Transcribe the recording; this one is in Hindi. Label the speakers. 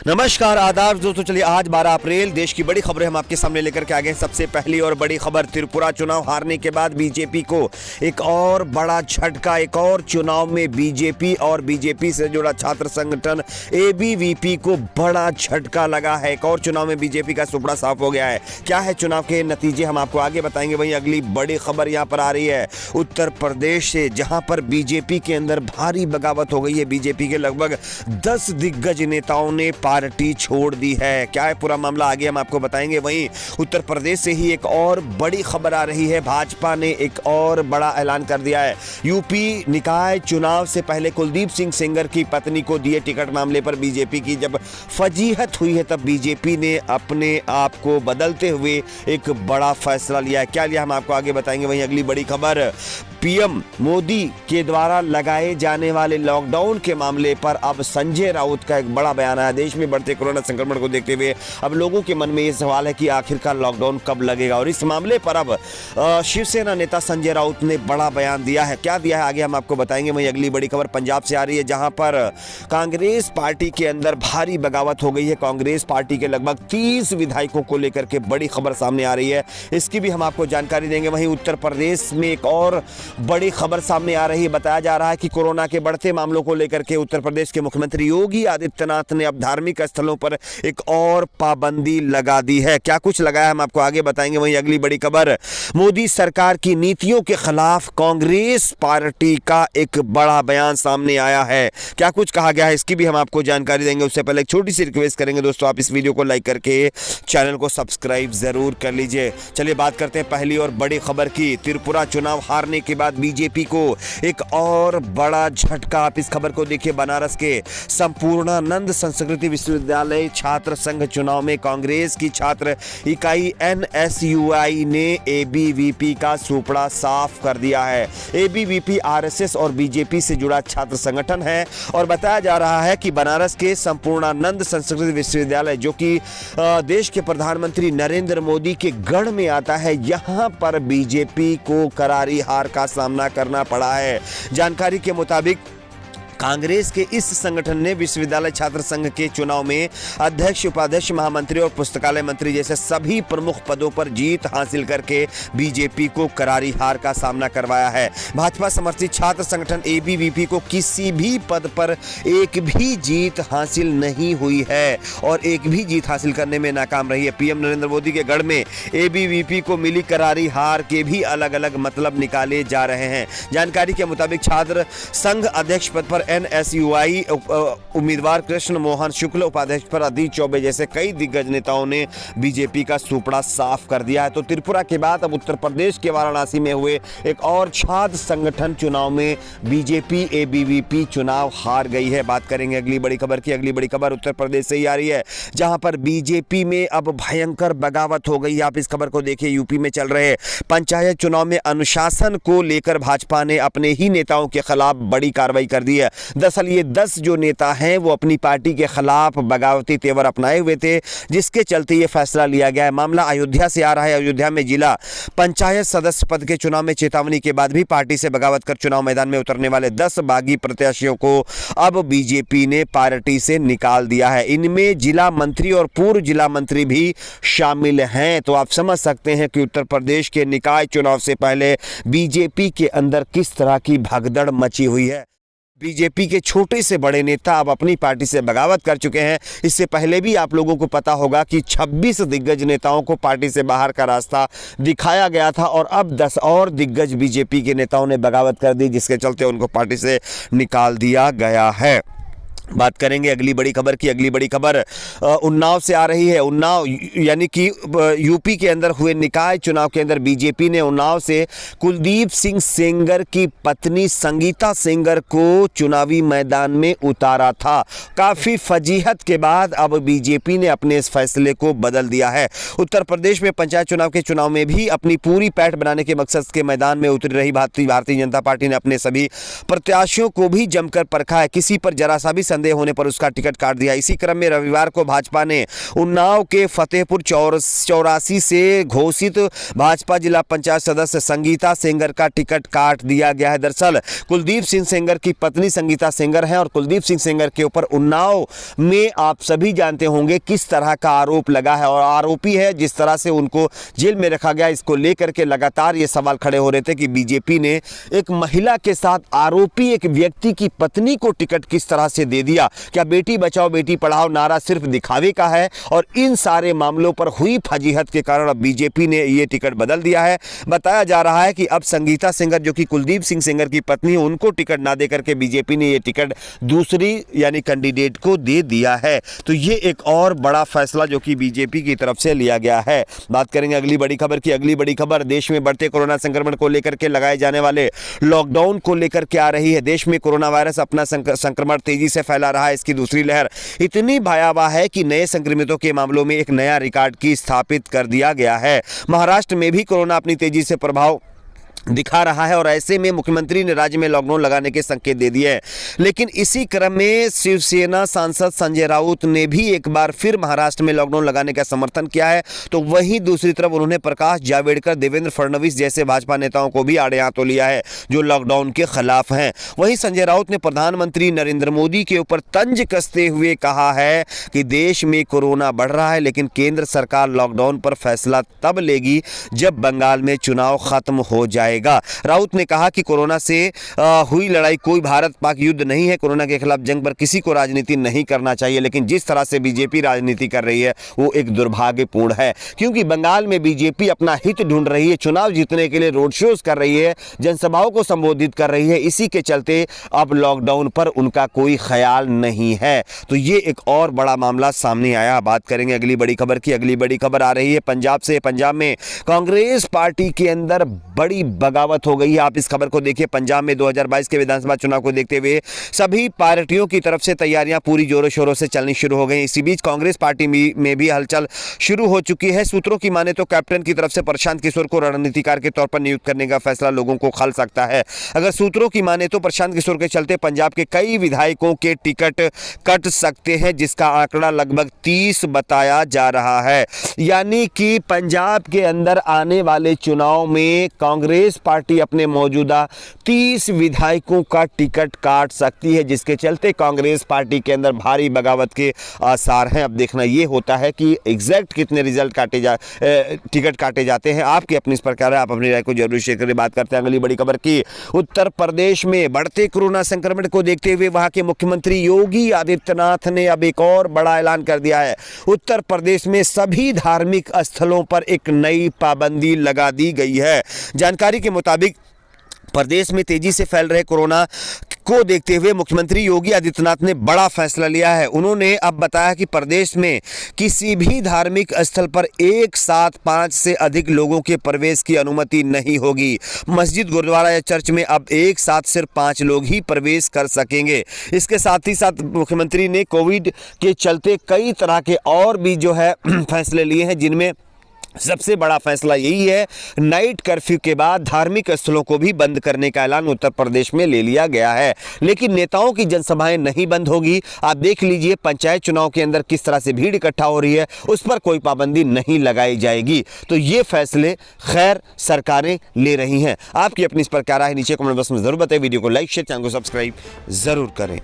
Speaker 1: नमस्कार आदाब दोस्तों। चलिए आज 12 अप्रैल देश की बड़ी खबरें हम आपके सामने लेकर के आ गए। सबसे पहली और बड़ी खबर, त्रिपुरा चुनाव हारने के बाद बीजेपी को एक और बड़ा झटका। एक और चुनाव में बीजेपी और बीजेपी से जुड़ा छात्र संगठन एबीवीपी को बड़ा झटका लगा है। एक और चुनाव में बीजेपी का सुपड़ा साफ हो गया है। क्या है चुनाव के नतीजे हम आपको आगे बताएंगे। वहीं अगली बड़ी खबर यहाँ पर आ रही है उत्तर प्रदेश से, जहां पर बीजेपी के अंदर भारी बगावत हो गई है। बीजेपी के लगभग 10 दिग्गज नेताओं ने पार्टी छोड़ दी है। क्या है पूरा मामला आगे हम आपको बताएंगे। वहीं उत्तर प्रदेश से ही एक और बड़ी खबर आ रही है। भाजपा ने एक और बड़ा ऐलान कर दिया है। यूपी निकाय चुनाव से पहले कुलदीप सिंह सेंगर की पत्नी को दिए टिकट मामले पर बीजेपी की जब फजीहत हुई है, तब बीजेपी ने अपने आप को बदलते हुए एक बड़ा फैसला लिया है। क्या लिया हम आपको आगे बताएंगे। वहीं अगली बड़ी खबर, पीएम मोदी के द्वारा लगाए जाने वाले लॉकडाउन के मामले पर अब संजय राउत का एक बड़ा बयान आया। देश में बढ़ते कोरोना संक्रमण को देखते हुए अब लोगों के मन में यह सवाल है कि आखिरकार लॉकडाउन कब लगेगा, और इस मामले पर अब शिवसेना नेता संजय राउत ने बड़ा बयान दिया है। क्या दिया है आगे हम आपको बताएंगे। वहीं अगली बड़ी खबर पंजाब से आ रही है, जहां पर कांग्रेस पार्टी के अंदर भारी बगावत हो गई है। कांग्रेस पार्टी के लगभग 30 विधायकों को लेकर के बड़ी खबर सामने आ रही है, इसकी भी हम आपको जानकारी देंगे। वहीं उत्तर प्रदेश में एक और बड़ी खबर सामने आ रही है। बताया जा रहा है कि कोरोना के बढ़ते मामलों को लेकर के उत्तर प्रदेश के मुख्यमंत्री योगी आदित्यनाथ ने अब धार्मिक स्थलों पर एक और पाबंदी लगा दी है। क्या कुछ लगाया हम आपको आगे बताएंगे। वहीं अगली बड़ी खबर, मोदी सरकार की नीतियों के खिलाफ कांग्रेस पार्टी का एक बड़ा बयान सामने आया है। क्या कुछ कहा गया है, इसकी भी हम आपको जानकारी देंगे। उससे पहले एक छोटी सी रिक्वेस्ट करेंगे दोस्तों, आप इस वीडियो को लाइक करके चैनल को सब्सक्राइब जरूर कर लीजिए। चलिए बात करते हैं पहली और बड़ी खबर की। त्रिपुरा चुनाव हारने के बाद बीजेपी को एक और बड़ा झटका। आप इस खबर को देखिए। बनारस के संपूर्णानंद संस्कृति विश्वविद्यालय छात्र संघ चुनाव में कांग्रेस की छात्र इकाई एनएसयूआई ने एबीवीपी का सुपड़ा साफ कर दिया है। एबीवीपी आरएसएस और बीजेपी से जुड़ा छात्र संगठन है और बताया जा रहा है कि बनारस के संपूर्णानंद संस्कृत विश्वविद्यालय, जो कि देश के प्रधानमंत्री नरेंद्र मोदी के गढ़ में आता है, यहां पर बीजेपी को करारी हार का सामना करना पड़ा है। जानकारी के मुताबिक कांग्रेस के इस संगठन ने विश्वविद्यालय छात्र संघ के चुनाव में अध्यक्ष, उपाध्यक्ष, महामंत्री और पुस्तकालय मंत्री जैसे सभी प्रमुख पदों पर जीत हासिल करके बीजेपी को करारी हार का सामना करवाया है। भाजपा समर्थित छात्र संगठन एबीवीपी को किसी भी पद पर एक भी जीत हासिल नहीं हुई है और एक भी जीत हासिल करने में नाकाम रही है। पीएम नरेंद्र मोदी के गढ़ में एबीवीपी को मिली करारी हार के भी अलग अलग मतलब निकाले जा रहे हैं। जानकारी के मुताबिक छात्र संघ अध्यक्ष पद पर एनएसयूआई उम्मीदवार कृष्ण मोहन शुक्ल, उपाध्यक्ष पर अदिति चौबे जैसे कई दिग्गज नेताओं ने बीजेपी का सुपड़ा साफ कर दिया है। तो त्रिपुरा के बाद अब उत्तर प्रदेश के वाराणसी में हुए एक और छात्र संगठन चुनाव में बीजेपी एबीवीपी चुनाव हार गई है। बात करेंगे अगली बड़ी खबर की। अगली बड़ी खबर उत्तर प्रदेश से ही आ रही है, जहां पर बीजेपी में अब भयंकर बगावत हो गई है। आप इस खबर को देखिए। यूपी में चल रहे पंचायत चुनाव में अनुशासन को लेकर भाजपा ने अपने ही नेताओं के खिलाफ बड़ी कार्रवाई कर दी है। दरअसल ये 10 जो नेता हैं वो अपनी पार्टी के खिलाफ बगावती तेवर अपनाए हुए थे, जिसके चलते ये फैसला लिया गया है। मामला अयोध्या से आ रहा है। अयोध्या में जिला पंचायत सदस्य पद के चुनाव में चेतावनी के बाद भी पार्टी से बगावत कर चुनाव मैदान में उतरने वाले 10 बागी प्रत्याशियों को अब बीजेपी ने पार्टी से निकाल दिया है। इनमें जिला मंत्री और पूर्व जिला मंत्री भी शामिल हैं। तो आप समझ सकते हैं कि उत्तर प्रदेश के निकाय चुनाव से पहले बीजेपी के अंदर किस तरह की भगदड़ मची हुई है। बीजेपी के छोटे से बड़े नेता अब अपनी पार्टी से बगावत कर चुके हैं। इससे पहले भी आप लोगों को पता होगा कि 26 दिग्गज नेताओं को पार्टी से बाहर का रास्ता दिखाया गया था और अब 10 और दिग्गज बीजेपी के नेताओं ने बगावत कर दी, जिसके चलते उनको पार्टी से निकाल दिया गया है। बात करेंगे अगली बड़ी खबर की। अगली बड़ी खबर उन्नाव से आ रही है। उन्नाव यानी कि यूपी के अंदर हुए निकाय चुनाव के अंदर बीजेपी ने उन्नाव से कुलदीप सिंह सेंगर की पत्नी संगीता सेंगर को चुनावी मैदान में उतारा था। काफ़ी फजीहत के बाद अब बीजेपी ने अपने इस फैसले को बदल दिया है। उत्तर प्रदेश में पंचायत चुनाव के चुनाव में भी अपनी पूरी पैठ बनाने के मकसद के मैदान में उतरी रही भारतीय जनता पार्टी ने अपने सभी प्रत्याशियों को भी जमकर परखा है। किसी पर जरा सा भी संदेह होने पर उसका टिकट काट दिया। इसी क्रम में रविवार को भाजपा ने उन्नाव के फतेहपुर 84 से घोषित भाजपा जिला पंचायत सदस्य संगीता सेंगर का टिकट काट दिया गया है। दरअसल कुलदीप सिंह सेंगर की पत्नी संगीता सेंगर हैं और कुलदीप सिंह सेंगर के ऊपर उन्नाव में आप सभी जानते होंगे किस तरह का आरोप लगा है और आरोपी है जिस तरह से उनको जेल में रखा गया। इसको लेकर के लगातार ये सवाल खड़े हो रहे थे कि बीजेपी ने एक महिला के साथ आरोपी एक व्यक्ति की पत्नी को टिकट किस तरह से दे दिया। क्या बेटी बचाओ बेटी पढ़ाओ नारा सिर्फ दिखावे का है? और इन सारे मामलों पर हुई फजीहत के कारण अब बीजेपी ने ये टिकट बदल दिया है। बताया जा रहा है कि अब संगीता सेंगर जो कि कुलदीप सिंह सेंगर की पत्नी है उनको टिकट ना देकर के बीजेपी ने ये टिकट दूसरी यानी कैंडिडेट को दे दिया है। तो ये एक और बड़ा फैसला जो कि बीजेपी की तरफ से लिया गया है। बात करेंगे अगली बड़ी खबर की। अगली बड़ी खबर देश में बढ़ते कोरोना संक्रमण को लेकर के लगाए जाने वाले लॉकडाउन को लेकर के आ रही है। देश में कोरोना वायरस अपना संक्रमण तेजी से फैला रहा है। इसकी दूसरी लहर इतनी भयावह है कि नए संक्रमितों के मामलों में एक नया रिकॉर्ड की स्थापित कर दिया गया है। महाराष्ट्र में भी कोरोना अपनी तेजी से प्रभाव दिखा रहा है और ऐसे में मुख्यमंत्री ने राज्य में लॉकडाउन लगाने के संकेत दे दिए हैं। लेकिन इसी क्रम में शिवसेना सांसद संजय राउत ने भी एक बार फिर महाराष्ट्र में लॉकडाउन लगाने का समर्थन किया है। तो वहीं दूसरी तरफ उन्होंने प्रकाश जावड़ेकर देवेंद्र फडणवीस जैसे भाजपा नेताओं को भी आड़े हाथों लिया है जो लॉकडाउन के खिलाफ हैं। वहीं संजय राउत ने प्रधानमंत्री नरेंद्र मोदी के ऊपर तंज कसते हुए कहा है कि देश में कोरोना बढ़ रहा है लेकिन केंद्र सरकार लॉकडाउन पर फैसला तब लेगी जब बंगाल में चुनाव खत्म हो जाए। राउत ने कहा कि कोरोना से हुई लड़ाई कोई भारत पाक युद्ध नहीं है। कोरोना के खिलाफ जंग पर किसी को राजनीति नहीं करना चाहिए लेकिन जिस तरह से बीजेपी राजनीति कर रही है वो एक दुर्भाग्यपूर्ण है क्योंकि बंगाल में बीजेपी अपना हित ढूंढ रही है, चुनाव जीतने के लिए रोड शोज कर रही है, जनसभाओं को संबोधित कर रही है। इसी के चलते अब लॉकडाउन पर उनका कोई ख्याल नहीं है। तो ये एक और बड़ा मामला सामने आया। बात करेंगे अगली बड़ी खबर की। अगली बड़ी खबर आ रही है पंजाब से। पंजाब में कांग्रेस पार्टी के अंदर बड़ी बगावत हो गई है। आप इस खबर को देखिए। पंजाब में 2022 के विधानसभा चुनाव को देखते हुए सभी पार्टियों की तरफ से तैयारियां पूरी जोरों शोरों से चलनी शुरू हो गई। इसी बीच कांग्रेस पार्टी में भी हलचल शुरू हो चुकी है। सूत्रों की माने तो कैप्टन की तरफ से प्रशांत किशोर को रणनीतिकार के तौर पर नियुक्त करने का फैसला लोगों को खल सकता है। अगर सूत्रों की माने तो प्रशांत किशोर के चलते पंजाब के कई विधायकों के टिकट कट सकते हैं जिसका आंकड़ा लगभग 30 बताया जा रहा है। यानी कि पंजाब के अंदर आने वाले चुनाव में कांग्रेस पार्टी अपने मौजूदा 30 विधायकों का टिकट काट सकती है जिसके चलते कांग्रेस पार्टी के अंदर भारी बगावत के आसार हैं। अब देखना यह होता है कि एग्जैक्ट कितने टिकट काटे जाते हैं। आपकी अपनी इस पर क्या राय, आप अपनी राय को जरूर शेयर करें। बात करते हैं अगली बड़ी खबर की। उत्तर प्रदेश में बढ़ते कोरोना संक्रमण को देखते हुए वहां के मुख्यमंत्री योगी आदित्यनाथ ने अब एक और बड़ा ऐलान कर दिया है। उत्तर प्रदेश में सभी धार्मिक स्थलों पर एक नई पाबंदी लगा दी गई है। जानकारी के मुताबिक प्रदेश में तेजी से फैल रहे कोरोना को देखते हुए मुख्यमंत्री योगी आदित्यनाथ ने बड़ा फैसला लिया है। उन्होंने अब बताया कि प्रदेश में किसी भी धार्मिक स्थल पर एक साथ 5 से अधिक लोगों के प्रवेश की अनुमति नहीं होगी। मस्जिद, गुरुद्वारा या चर्च में अब एक साथ सिर्फ 5 लोग ही प्रवेश कर सकेंगे। इसके साथ ही साथ मुख्यमंत्री ने कोविड के चलते कई तरह के और भी जो है फैसले लिए हैं जिनमें सबसे बड़ा फैसला यही है नाइट कर्फ्यू के बाद धार्मिक स्थलों को भी बंद करने का ऐलान उत्तर प्रदेश में ले लिया गया है। लेकिन नेताओं की जनसभाएं नहीं बंद होगी। आप देख लीजिए पंचायत चुनाव के अंदर किस तरह से भीड़ इकट्ठा हो रही है, उस पर कोई पाबंदी नहीं लगाई जाएगी। तो ये फैसले खैर सरकारें ले रही हैं। आपकी अपनी इस पर क्या राय है नीचे कमेंट बॉक्स में जरूर बताएं। वीडियो को लाइक शेयर, चैनल को सब्सक्राइब जरूर करें।